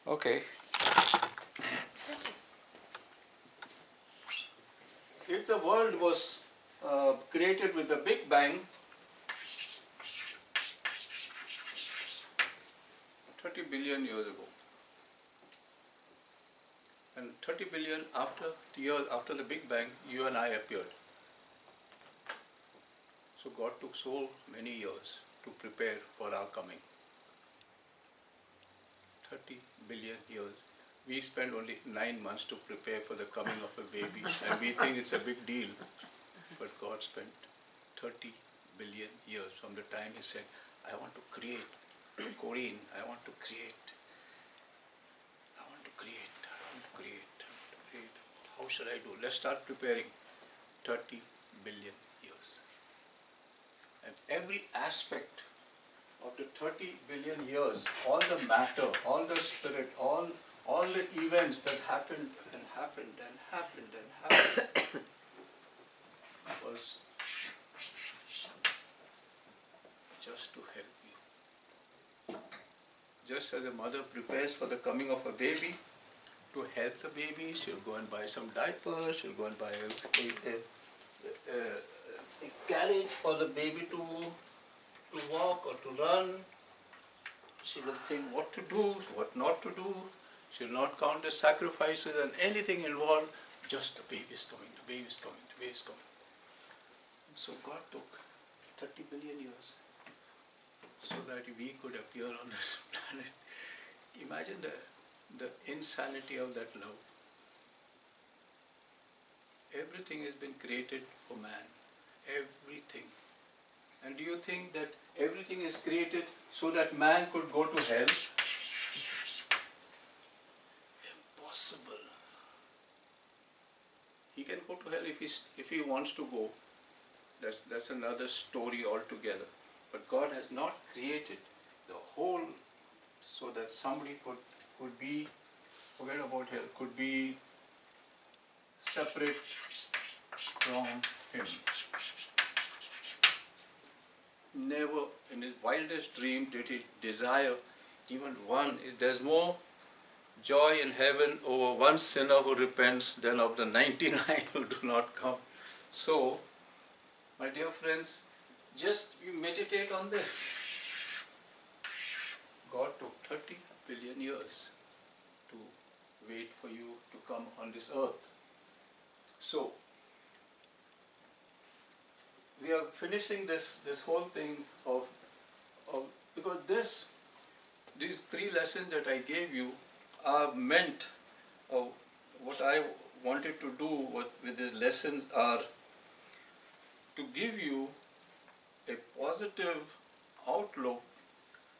Okay. If the world was created with the Big Bang 30 billion years ago, and 30 billion years after the Big Bang, you and I appeared. So God took so many years to prepare for our coming. 30 billion years. We spend only 9 months to prepare for the coming of a baby, and we think it's a big deal. But God spent 30 billion years from the time He said, I want to create. Corinne, I want to create. I want to create. I want to create. I want to create. How should I do? Let's start preparing. 30 billion years. And every aspect of the 30 billion years, all the matter, all the spirit, all the events that happened and happened and happened and happened was just to help you. Just as a mother prepares for the coming of a baby, to help the baby, she'll go and buy some diapers, she'll go and buy a carriage for the baby to walk or to run. She will think what to do, what not to do. She'll not count the sacrifices and anything involved. Just the baby is coming, the baby is coming, the baby is coming. And so God took 30 billion years so that we could appear on this planet. Imagine the insanity of that love. Everything has been created for man. Everything. And do you think that everything is created so that man could go to hell? Impossible. He can go to hell if he wants to go. That's another story altogether. But God has not created the whole so that somebody could be, forget about hell, could be separate from Him. Never in his wildest dream did he desire even one. There's more joy in heaven over one sinner who repents than of the 99 who do not come. So, my dear friends, just you meditate on this. God took 30 billion years to wait for you to come on this earth. So, we are finishing this whole thing of because these 3 lessons that I gave you are meant, what I wanted to do with these lessons are to give you a positive outlook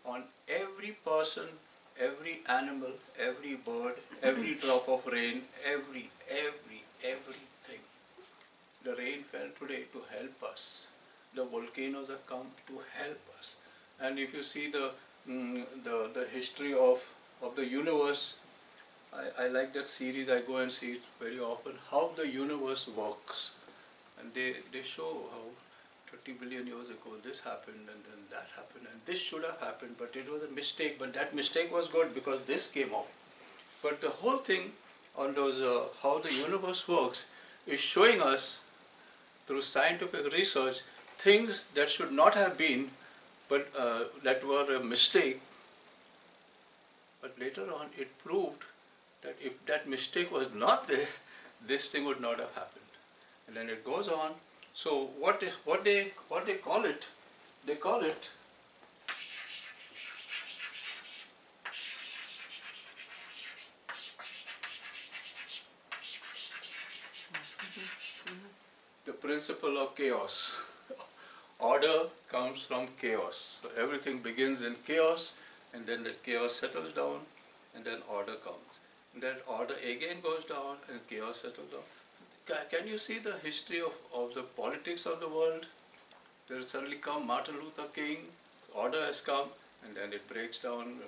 on every person, every animal, every bird, every drop of rain, everything. The rain fell today to help us. The volcanoes have come to help us. And if you see the history of the universe, I like that series. I go and see it very often. How the universe works, and they show how 30 billion years ago this happened and then that happened and this should have happened, but it was a mistake. But that mistake was good because this came out. But the whole thing on those how the universe works is showing us through scientific research things that should not have been, but that were a mistake. But later on it proved that if that mistake was not there, this thing would not have happened. And then it goes on. So what they call it? They call it the principle of chaos. Order comes from chaos. So everything begins in chaos, and then the chaos settles down, and then order comes. And then order again goes down, and chaos settles down. Can you see the history of the politics of the world? There suddenly come Martin Luther King, order has come, and then it breaks down.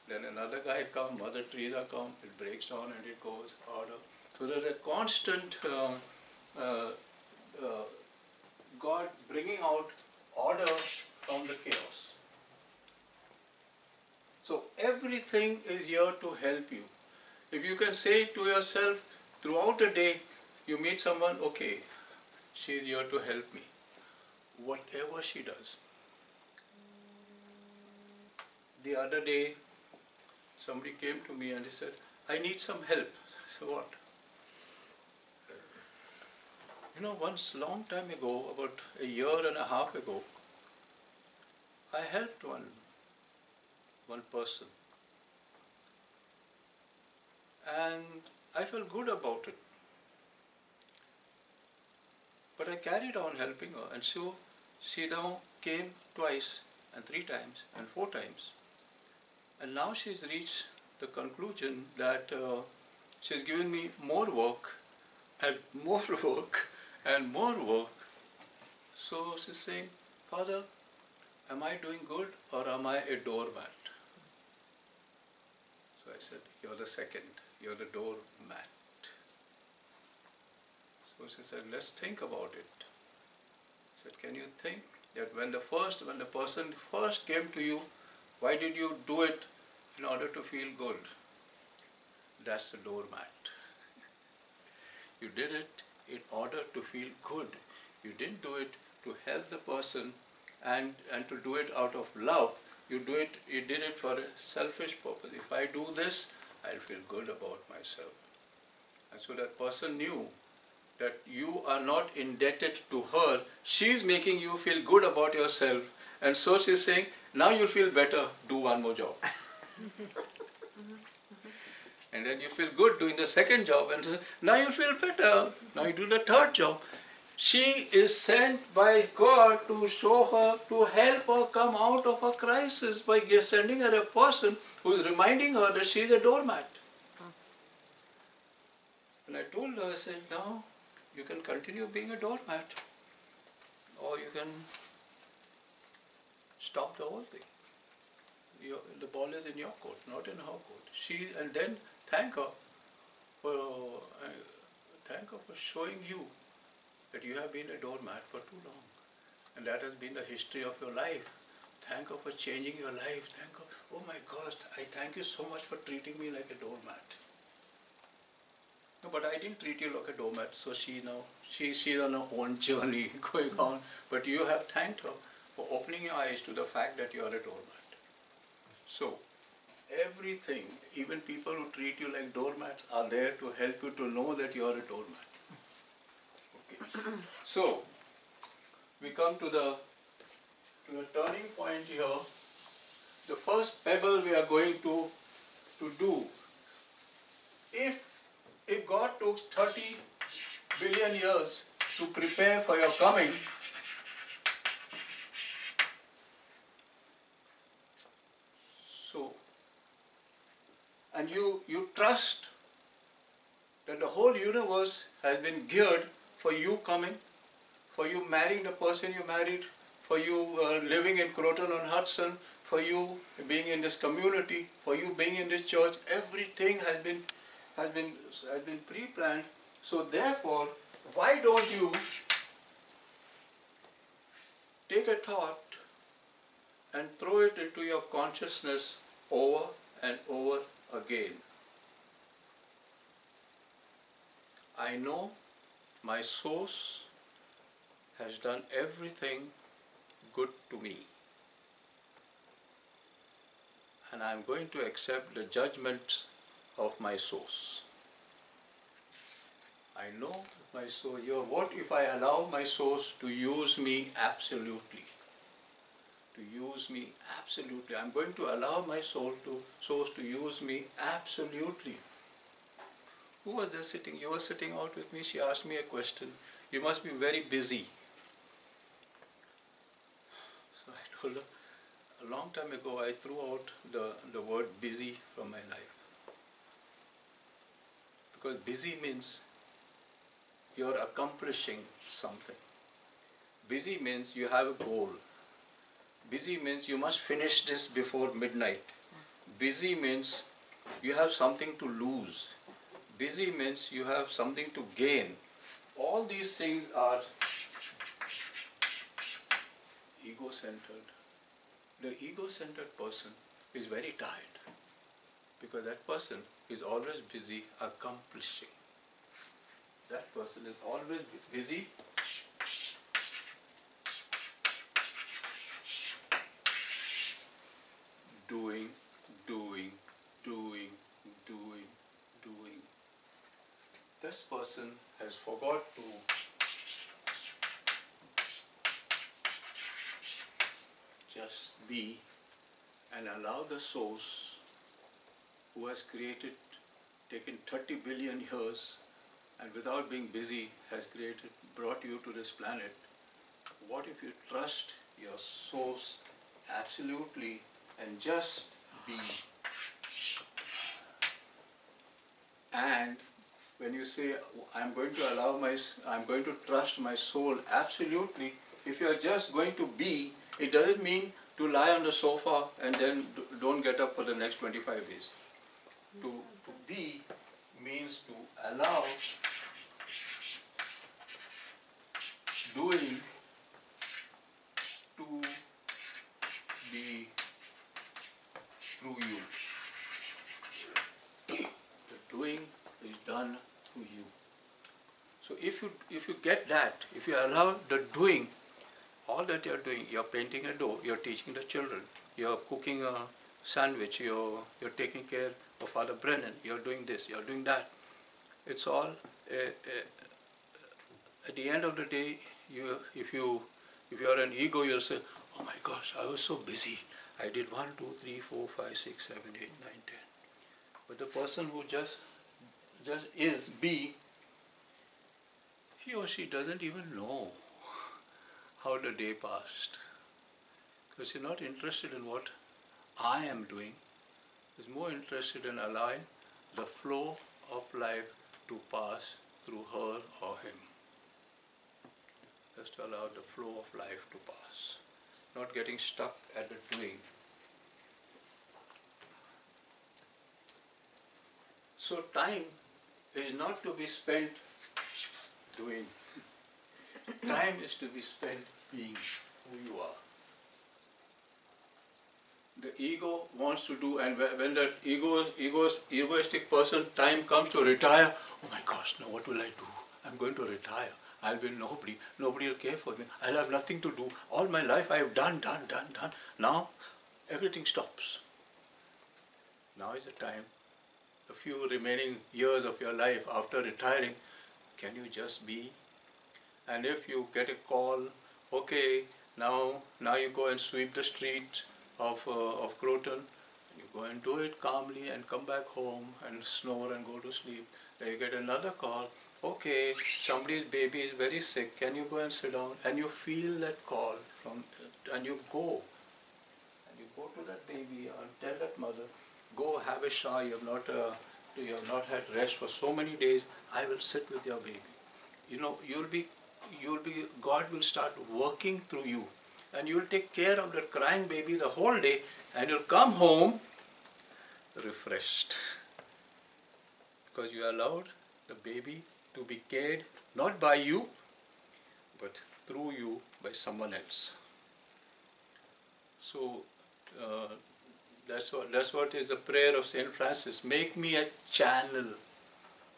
Then another guy comes, Mother Teresa comes, it breaks down and it goes, order. So there's a constant God bringing out order from the chaos. So everything is here to help you. If you can say to yourself throughout the day, you meet someone, okay, she is here to help me, whatever she does. The other day, somebody came to me and he said, I need some help. I said, what? You know, once long time ago, about a year and a half ago, I helped one person. And I felt good about it. But I carried on helping her, and so she now came twice and 3 times and 4 times. And now she's reached the conclusion that she's given me more work and more work and more work. So she's saying, Father, am I doing good or am I a doormat? So I said, you're the second, you're the doormat. So she said, let's think about it. I said, can you think that when the person first came to you, why did you do it in order to feel good? That's the doormat. You did it in order to feel good. You didn't do it to help the person and to do it out of love. You did it for a selfish purpose. If I do this, I'll feel good about myself. And so that person knew that you are not indebted to her. She's making you feel good about yourself. And so she's saying, now you feel better, do one more job. And then you feel good doing the second job, and now you feel better, now you do the third job. She is sent by God to show her, to help her come out of a crisis by sending her a person who is reminding her that she is a doormat. And I told her, I said, now you can continue being a doormat, or you can stop the whole thing. The ball is in your court, not in her court. And then thank her for showing you that you have been a doormat for too long, and that has been the history of your life. Thank her for changing your life. Thank her. Oh my gosh, I thank you so much for treating me like a doormat. No, but I didn't treat you like a doormat. So she's on her own journey going on. But you have thanked her for opening your eyes to the fact that you are a doormat. So everything, even people who treat you like doormats, are there to help you to know that you are a doormat. Okay. So we come to the turning point here. The first pebble we are going to do. If God took 30 billion years to prepare for your coming, so, and you trust that the whole universe has been geared for you coming, for you marrying the person you married, for you living in Croton-on-Hudson, for you being in this community, for you being in this church. Everything has been pre-planned. So therefore, why don't you take a thought and throw it into your consciousness over and over again? I know my source has done everything good to me, and I am going to accept the judgments of my source. I know my soul. What if I allow my source to use me absolutely? To use me absolutely. I'm going to allow my source to use me absolutely. Who was there sitting? You were sitting out with me. She asked me a question. You must be very busy. So I told her, a long time ago I threw out the word busy from my life. Because busy means you're accomplishing something. Busy means you have a goal. Busy means you must finish this before midnight. Busy means you have something to lose. Busy means you have something to gain. All these things are ego-centered. The ego-centered person is very tired, because that person is always busy accomplishing. That person is always busy doing, doing, doing, doing, doing. This person has forgot to just be and allow the source who has created, taken 30 billion years and without being busy has created, brought you to this planet. What if you trust your source absolutely and just be? And when you say, I'm going to trust my soul absolutely, if you are just going to be, it doesn't mean to lie on the sofa and then don't get up for the next 25 days. To be means to allow doing to be through you. The doing is done through you. So if you get that, if you allow the doing, all that you're doing, you're painting a door, you're teaching the children, you're cooking a sandwich, you're taking care of Father Brennan, you're doing this, you're doing that. It's all, at the end of the day, if you're an ego, you'll say, oh my gosh, I was so busy. I did 1, 2, 3, 4, 5, 6, 7, 8, 9, 10. But the person who just is, be, he or she doesn't even know how the day passed. Because you're not interested in what I am doing. Is more interested in allowing the flow of life to pass through her or him. Just to allow the flow of life to pass. Not getting stuck at the doing. So time is not to be spent doing. Time is to be spent being who you are. The ego wants to do, and when that egoistic person, time comes to retire, oh my gosh, now what will I do? I'm going to retire. I'll be nobody will care for me. I'll have nothing to do. All my life I have done. Now everything stops. Now is the time, the few remaining years of your life after retiring, can you just be? And if you get a call, okay, now you go and sweep the streets of Croton, and you go and do it calmly and come back home and snore and go to sleep. Then you get another call, okay, somebody's baby is very sick, can you go and sit down? And you feel that call and you go. And you go to that baby and tell that mother, go have a shower, you have not had rest for so many days, I will sit with your baby. You know, God will start working through you. And you will take care of that crying baby the whole day, and you'll come home refreshed. Because you allowed the baby to be cared not by you, but through you by someone else. So that's what is the prayer of Saint Francis. Make me a channel.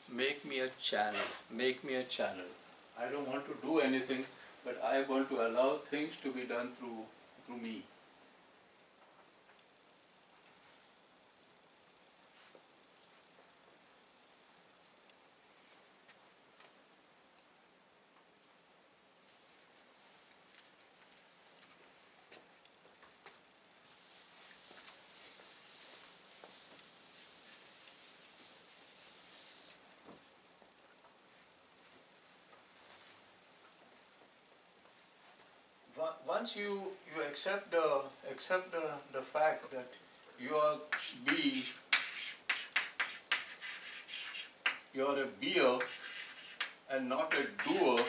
Make me a channel. Make me a channel. I don't want to do anything, but I want to allow things to be done through me. Once you accept the fact that you are you're a beer and not a doer,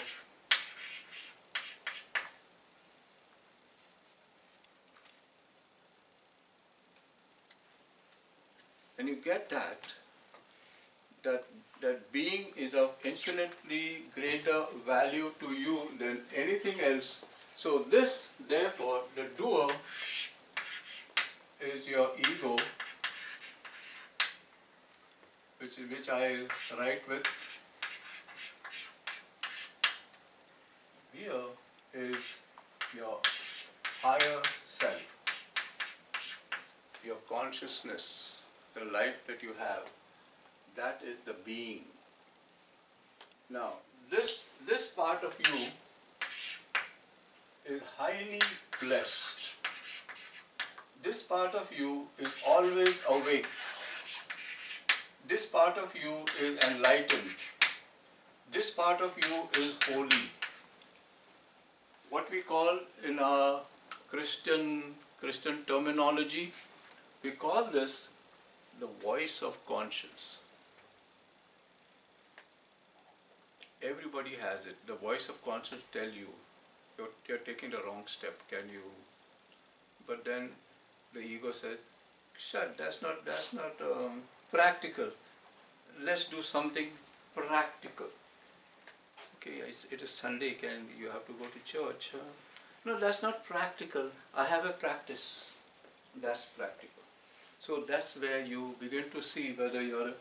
and you get that being is of infinitely greater value to you than anything else. So this, therefore, the doer is your ego, which I write with. Here is your higher self, your consciousness, the life that you have. That is the being. Now, this part of you is highly blessed. This part of you is always awake. This part of you is enlightened. This part of you is holy. What we call in our Christian terminology, we call this the voice of conscience. Everybody has it. The voice of conscience tells you, you're taking the wrong step. Can you? But then the ego says, "Shut. That's not practical. Let's do something practical." Okay, it is Sunday. You have to go to church? No, that's not practical. I have a practice. That's practical. So that's where you begin to see whether you're a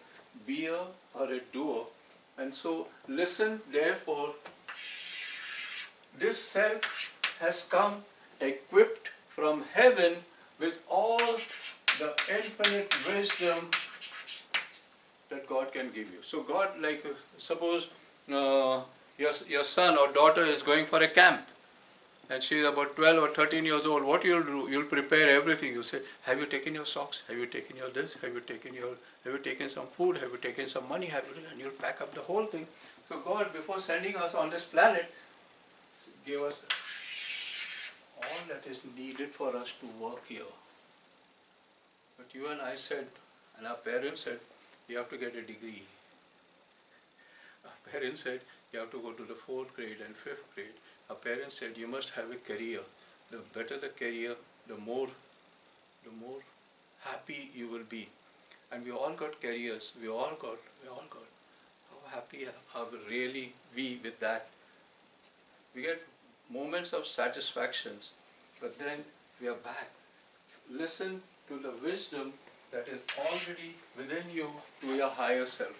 beer or a doer. And so listen, therefore, this self has come equipped from heaven with all the infinite wisdom that God can give you. So God, like suppose your son or daughter is going for a camp, and she is about 12 or 13 years old. What you'll do? You'll prepare everything. You say, "Have you taken your socks? Have you taken your this? Have you taken some food? Have you taken some money? And you'll pack up the whole thing." So God, before sending us on this planet, gave us all that is needed for us to work here. But you and I said, and our parents said, "You have to get a degree." Our parents said, "You have to go to the 4th grade and 5th grade." Our parents said, "You must have a career. The better the career, the more happy you will be." And we all got careers. We all got. How happy are we really with that? We get moments of satisfactions, but then we are back. Listen to the wisdom that is already within you, to your higher self.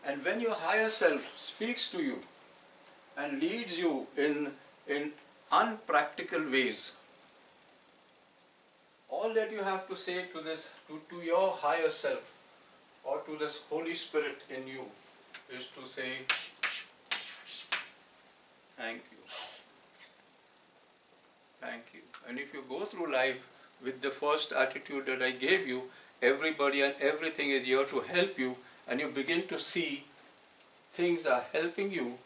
And when your higher self speaks to you and leads you in unpractical ways, all that you have to say to your higher self or to this Holy Spirit in you is to say, "Thank you. Thank you." And if you go through life with the first attitude that I gave you, everybody and everything is here to help you, and you begin to see things are helping you,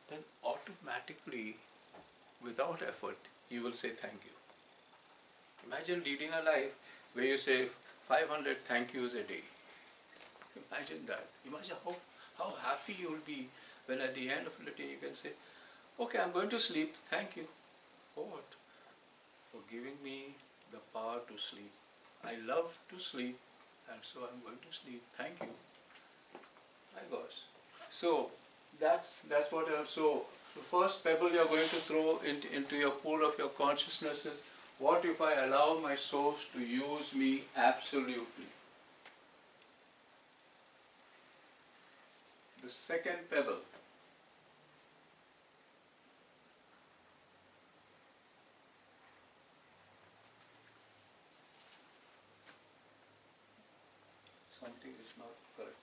then automatically, without effort, you will say thank you. Imagine leading a life where you say 500 thank yous a day. Imagine that. Imagine how happy you will be when at the end of the day you can say, "Okay, I'm going to sleep. Thank you." For what? For giving me the power to sleep. I love to sleep, and so I'm going to sleep. Thank you. My gosh. So that's what so the first pebble you're going to throw into your pool of your consciousness is, what if I allow my source to use me absolutely? The second pebble, something is not correct.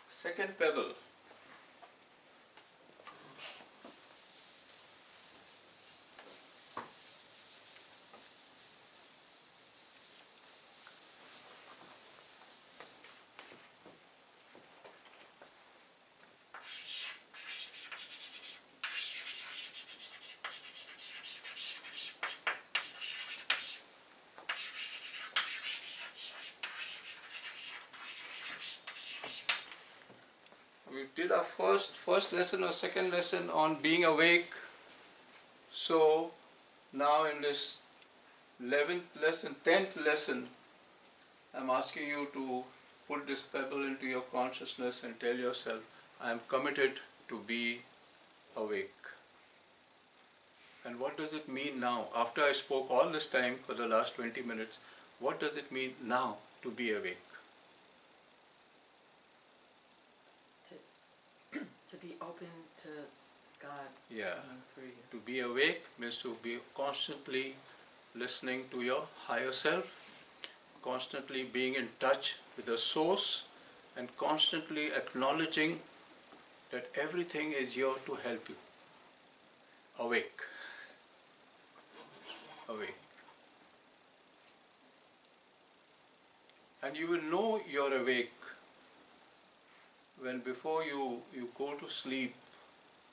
Second pebble. We did our first lesson or second lesson on being awake. So now in this 11th lesson, 10th lesson, I'm asking you to put this pebble into your consciousness and tell yourself, I am committed to be awake. And what does it mean now? After I spoke all this time for the last 20 minutes, what does it mean now to be awake? To be open to God. Yeah. For you. To be awake means to be constantly listening to your higher self, constantly being in touch with the source, and constantly acknowledging that everything is here to help you. Awake. Awake. And you will know you're awake when before you go to sleep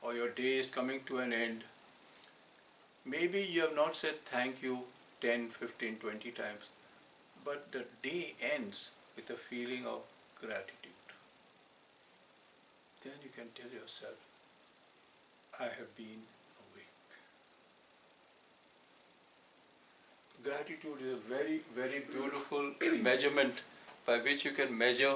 or your day is coming to an end, maybe you have not said thank you 10, 15, 20 times, but the day ends with a feeling of gratitude. Then you can tell yourself, I have been awake. Gratitude is a very, very beautiful measurement by which you can measure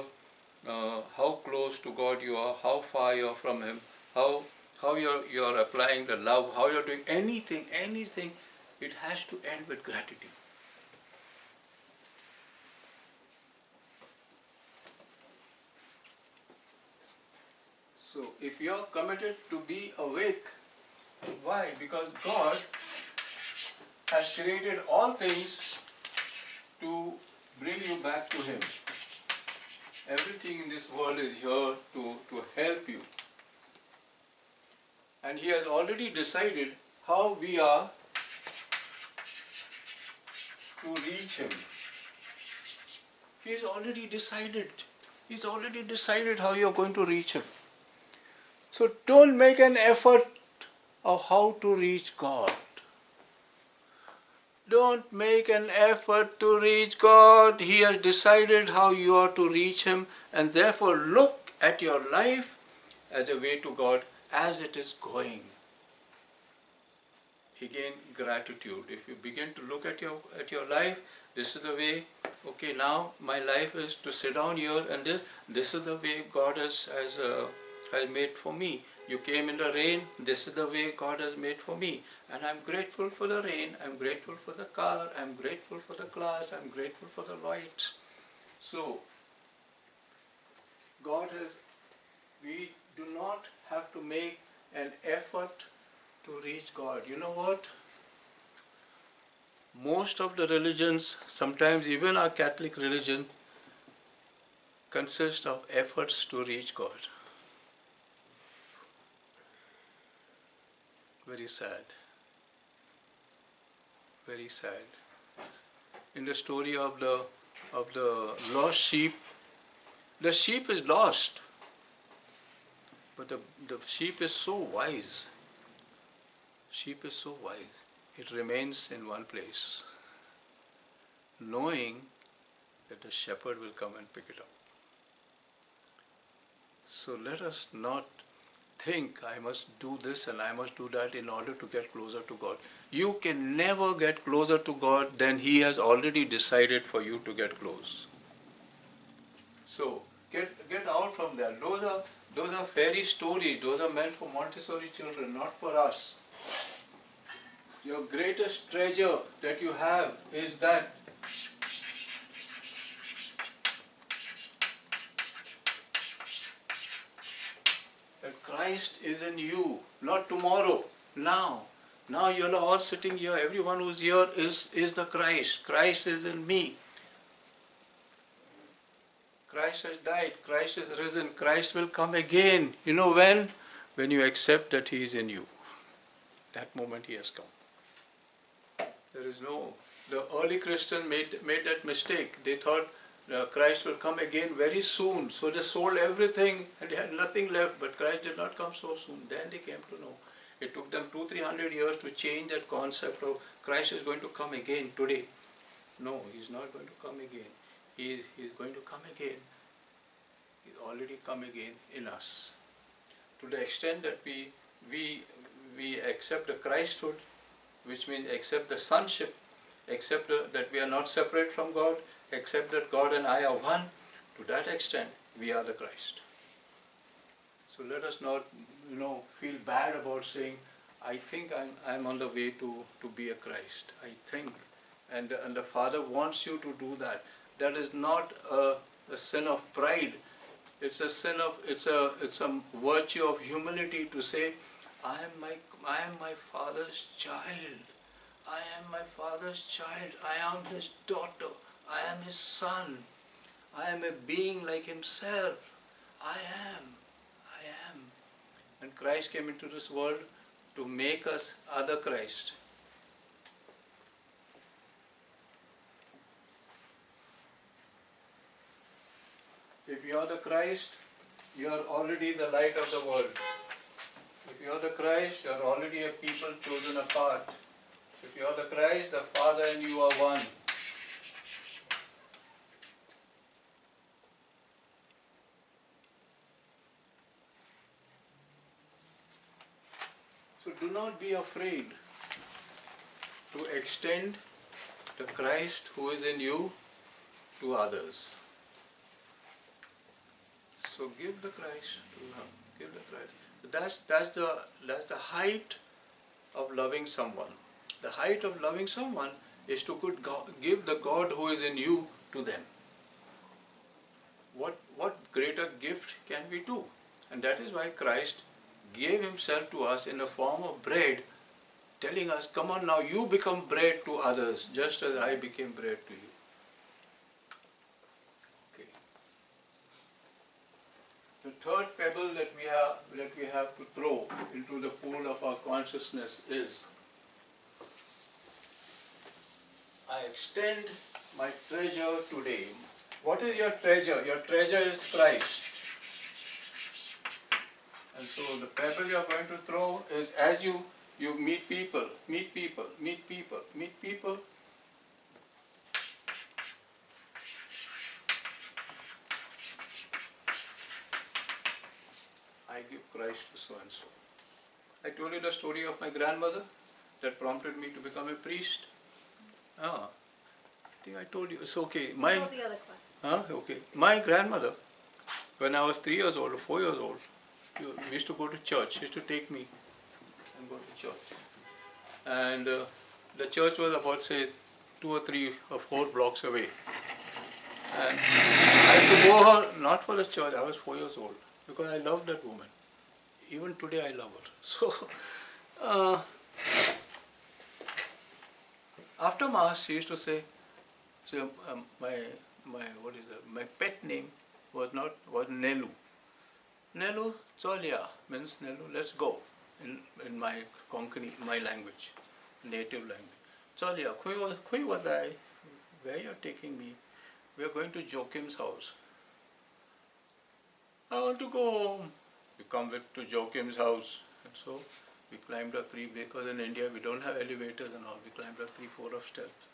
how close to God you are, how far you are from Him, how you're applying the love, how you're doing anything, it has to end with gratitude. So if you're committed to be awake, why? Because God has created all things to bring you back to Him. Everything in this world is here to help you. And He has already decided how we are to reach Him. He's already decided. He's already decided how you're going to reach Him. So don't make an effort of how to reach God. Don't make an effort to reach God. He has decided how you are to reach Him, and therefore look at your life as a way to God as it is going. Again, gratitude. If you begin to look at your life, this is the way, okay, now my life is to sit down here and this is the way God has made for me. You came in the rain, this is the way God has made for me. And I'm grateful for the rain, I'm grateful for the car, I'm grateful for the class, I'm grateful for the lights. So, we do not have to make an effort to reach God. You know what? Most of the religions, sometimes even our Catholic religion, consist of efforts to reach God. Very sad. Very sad. In the story of the lost sheep, the sheep is lost, but the sheep is so wise. Sheep is so wise. It remains in one place, knowing that the shepherd will come and pick it up. So let us not think I must do this and I must do that in order to get closer to God. You can never get closer to God than He has already decided for you to get close. So get out from there. Those are fairy stories. Those are meant for Montessori children, not for us. Your greatest treasure that you have is that Christ is in you, not tomorrow, now. Now you're all sitting here, everyone who's here is the Christ. Christ is in me. Christ has died, Christ is risen, Christ will come again. You know when? When you accept that He is in you. That moment He has come. The early Christians made that mistake. They thought Christ will come again very soon. So they sold everything and they had nothing left. But Christ did not come so soon. Then they came to know. It took them 200-300 years to change that concept of Christ is going to come again today. No, He's not going to come again. He's going to come again. He's already come again in us. To the extent that we accept the Christhood, which means accept the sonship, accept that we are not separate from God, accept that God and I are one, to that extent we are the Christ. So let us not, feel bad about saying, I think I'm on the way to be a Christ. I think, and the Father wants you to do that. That is not a sin of pride. It's a sin of it's a virtue of humility to say, I am my Father's child. I am my Father's child. I am His daughter. I am His son. I am a being like Himself. I am. And Christ came into this world to make us other Christ. If you are the Christ, you are already the light of the world. If you are the Christ, you are already a people chosen apart. If you are the Christ, the Father and you are one. So do not be afraid to extend the Christ who is in you to others. So give the Christ to them. Give the Christ. That's the height of loving someone. The height of loving someone is to give the God who is in you to them. What greater gift can we do? And that is why Christ gave Himself to us in the form of bread, telling us, come on now, you become bread to others, just as I became bread to you. Okay. The third pebble that we have to throw into the pool of our consciousness is, I extend my treasure today. What is your treasure? Your treasure is Christ. And so the pebble you are going to throw is, as you meet people, I give Christ to so and so. I told you the story of my grandmother that prompted me to become a priest. I think I told you. It's okay. Told the other class. Okay. My grandmother, when I was 3 years old or 4 years old, we used to go to church. She used to take me and go to church. And the church was about, say, 2 or 3 or 4 blocks away. And I had to go her, not for the church, I was 4 years old, because I loved that woman. Even today I love her. So, after Mass, she used to say, my pet name was Nelu. Nelu Cholia means Nelu, let's go, in my Konkani, my language, native language. Cholia, kui wadai, where you're taking me? We are going to Joachim's house. I want to go home. We come to Joachim's house, and so we climbed up 3, because in India we don't have elevators and all. We climbed up 3 4 of steps.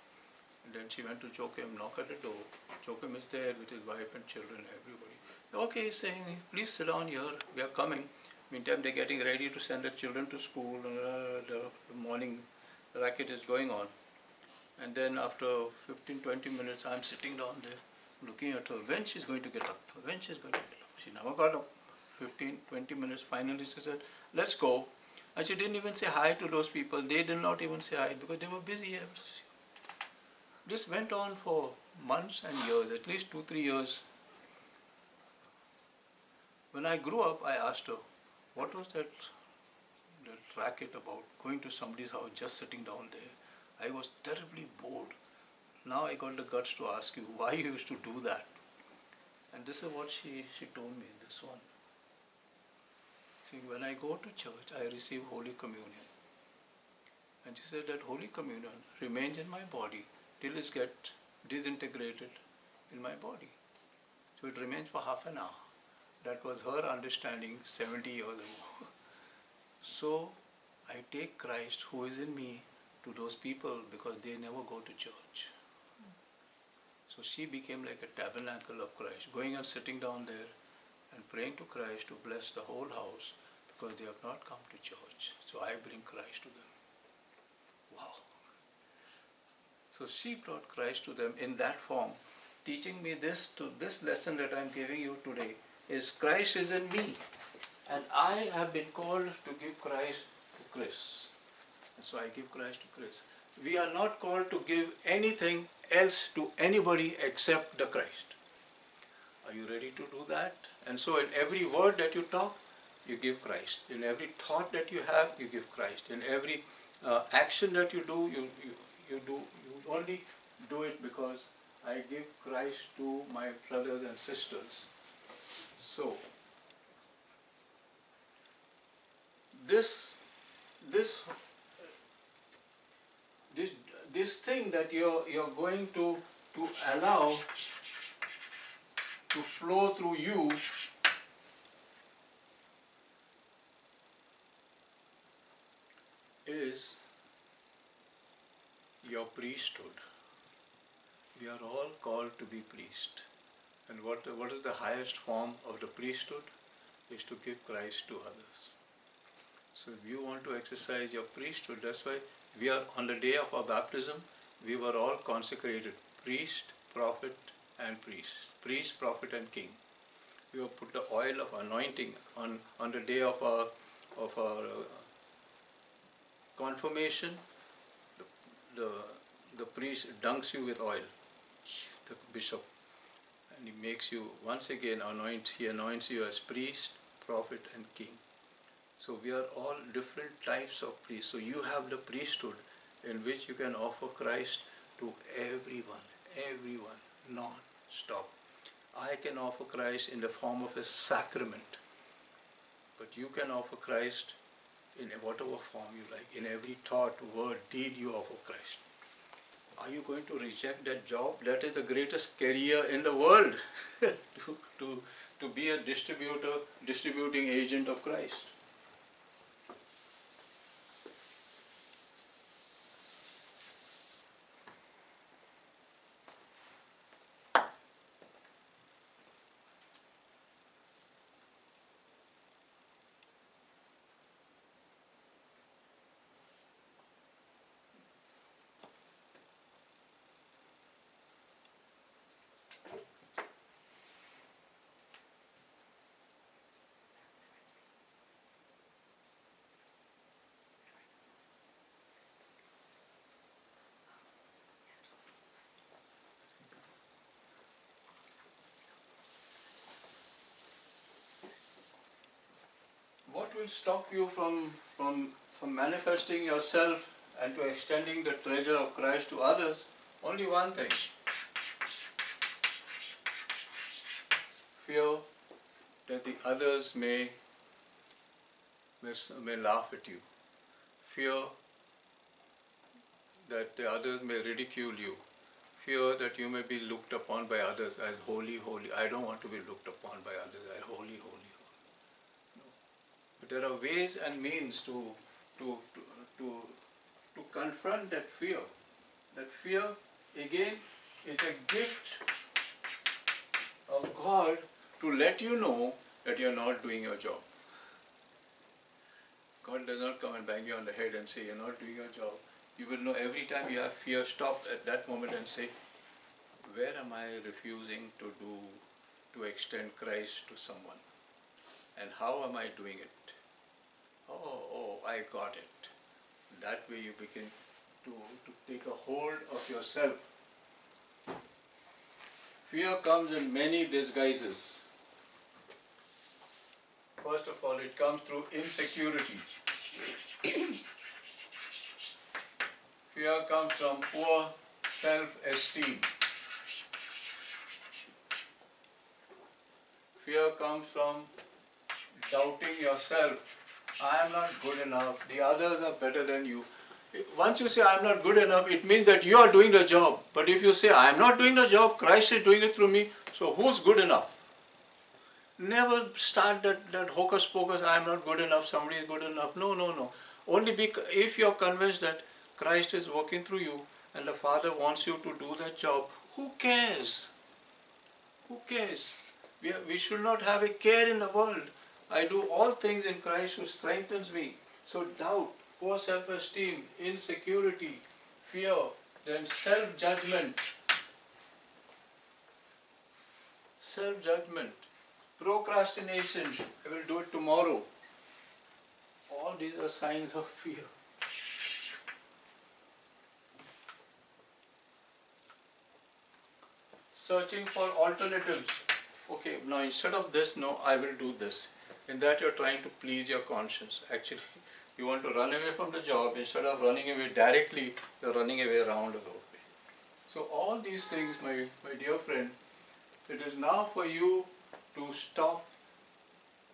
And then she went to Joachim, knock at the door. Joachim is there with his wife and children, everybody. Okay, he's saying, please sit down here, we are coming. Meantime, they're getting ready to send the children to school. The morning racket is going on. And then after 15-20 minutes, I'm sitting down there, looking at her, when she's going to get up, She never got up. 15-20 minutes, finally she said, let's go. And she didn't even say hi to those people. They did not even say hi, because they were busy. This went on for months and years, at least 2-3 years. When I grew up, I asked her, what was that racket about, going to somebody's house, just sitting down there? I was terribly bored. Now I got the guts to ask you why you used to do that. And this is what she told me, this one. See, when I go to church, I receive Holy Communion. And she said that Holy Communion remains in my body till it gets disintegrated in my body. So it remains for half an hour. That was her understanding 70 years ago. So I take Christ who is in me to those people, because they never go to church. So she became like a tabernacle of Christ, going and sitting down there and praying to Christ to bless the whole house, because they have not come to church. So I bring Christ to them. Wow. So she brought Christ to them in that form, teaching me this lesson that I am giving you today is Christ is in me, and I have been called to give Christ to Chris. And so I give Christ to Chris. We are not called to give anything else to anybody except the Christ. Are you ready to do that? And so in every word that you talk, you give Christ. In every thought that you have, you give Christ. In every action that you do, you only do it because I give Christ to my brothers and sisters. So this thing that you're going to allow to flow through you is your priesthood. We are all called to be priest. And what is the highest form of the priesthood? Is to give Christ to others. So if you want to exercise your priesthood, that's why we are on the day of our baptism, we were all consecrated, priest, prophet and priest. Priest, prophet and king. We were put the oil of anointing on the day of our confirmation. The priest dunks you with oil, the bishop, and he makes you once again he anoints you as priest, prophet and king. So we are all different types of priests. So you have the priesthood in which you can offer Christ to everyone, non-stop. I can offer Christ in the form of a sacrament, but you can offer Christ in whatever form you like. In every thought, word, deed, you offer Christ. Are you going to reject that job? That is the greatest career in the world, to be a distributing agent of Christ. What will stop you from manifesting yourself and to extending the treasure of Christ to others? Only one thing. Fear that the others may laugh at you. Fear that the others may ridicule you. Fear that you may be looked upon by others as holy, holy. I don't want to be looked upon by others as holy, holy. But there are ways and means to confront that fear. That fear, again, is a gift of God to let you know that you are not doing your job. God does not come and bang you on the head and say you are not doing your job. You will know every time you have fear, stop at that moment and say, where am I refusing to extend Christ to someone? And how am I doing it? Oh, I got it. That way you begin to take a hold of yourself. Fear comes in many disguises. First of all, it comes through insecurity. Fear comes from poor self-esteem. Fear comes from doubting yourself. I am not good enough, the others are better than you. Once you say I am not good enough, it means that you are doing the job. But if you say I am not doing the job, Christ is doing it through me, so who's good enough? Never start that hocus pocus, I am not good enough, somebody is good enough. No. Only if you are convinced that Christ is working through you and the Father wants you to do that job, who cares? Who cares? We should not have a care in the world. I do all things in Christ who strengthens me. So doubt, poor self-esteem, insecurity, fear, then self-judgment, self-judgment, procrastination, I will do it tomorrow. All these are signs of fear. Searching for alternatives. Okay, now instead of this, no, I will do this. In that you're trying to please your conscience. Actually, you want to run away from the job. Instead of running away directly, you're running away roundabout way. So all these things, my dear friend, it is now for you to stop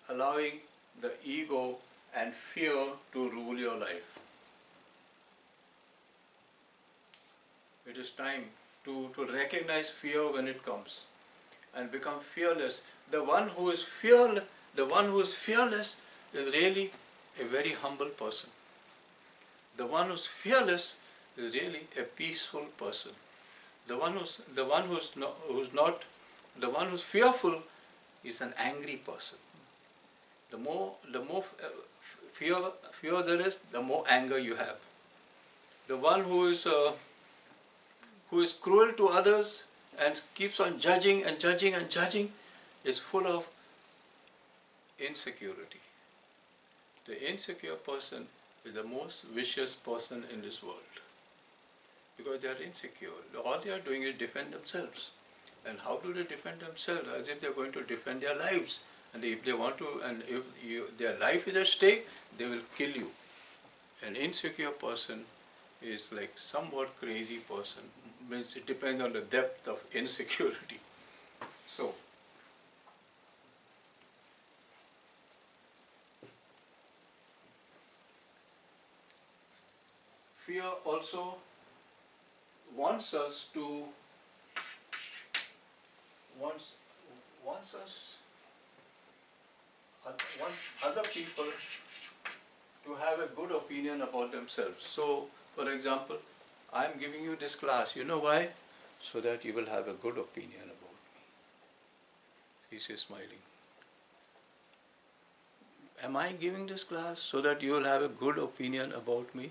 allowing the ego and fear to rule your life. It is time to recognize fear when it comes and become fearless. The one who is fearless is really a very humble person. The one who's fearless is really a peaceful person. The one who's fearful is an angry person. The more fear there is, the more anger you have. The one who is cruel to others and keeps on judging and judging and judging is full of insecurity. The insecure person is the most vicious person in this world because they are insecure. All they are doing is defend themselves. And how do they defend themselves? As if they are going to defend their lives. And if they want to, and if their life is at stake, they will kill you. An insecure person is like somewhat crazy person. Means it depends on the depth of insecurity. So, fear also wants us to wants other people to have a good opinion about themselves. So, for example, I am giving you this class. You know why? So that you will have a good opinion about me. She's smiling. Am I giving this class so that you will have a good opinion about me?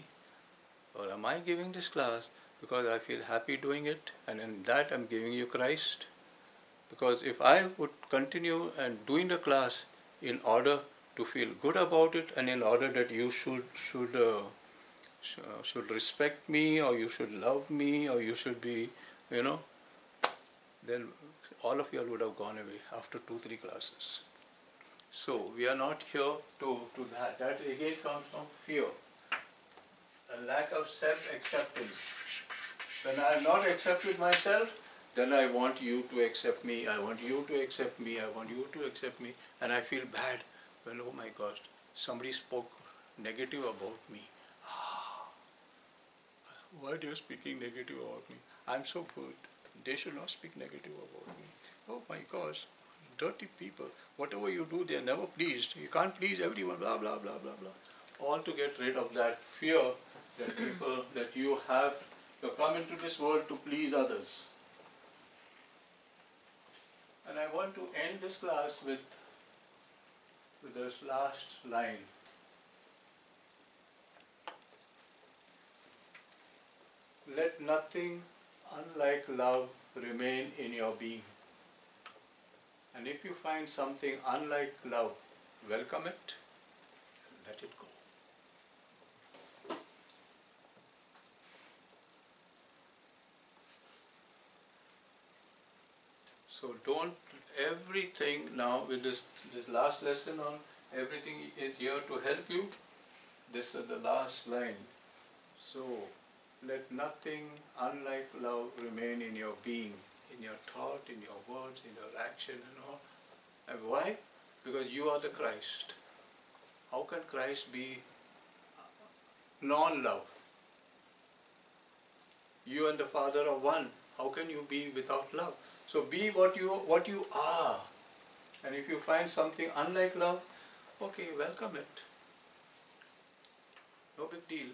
Or am I giving this class because I feel happy doing it, and in that I'm giving you Christ? Because if I would continue and doing the class in order to feel good about it, and in order that you should respect me, or you should love me, or you should be, then all of you all would have gone away after 2-3 classes. So we are not here to that. That again comes from fear. A lack of self-acceptance. When I have not accepted myself, then I want you to accept me, I want you to accept me, I want you to accept me, and I feel bad when, oh my gosh, somebody spoke negative about me. Why are they speaking negative about me? I'm so good. They should not speak negative about me. Oh my gosh, dirty people. Whatever you do, they are never pleased. You can't please everyone, blah, blah, blah, blah, blah. All to get rid of that fear that that you have to come into this world to please others. And I want to end this class with this last line. Let nothing unlike love remain in your being. And if you find something unlike love, welcome it and let it go. So don't, everything now with this last lesson on everything is here to help you. This is the last line. So let nothing unlike love remain in your being, in your thought, in your words, in your action and all. And why? Because you are the Christ. How can Christ be non-love? You and the Father are one. How can you be without love? So be what you are. And if you find something unlike love, okay, welcome it. No big deal.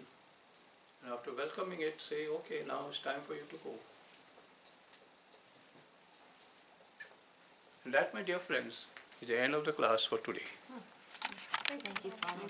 And after welcoming it, say, okay, now it's time for you to go. And that, my dear friends, is the end of the class for today. Thank you, Father.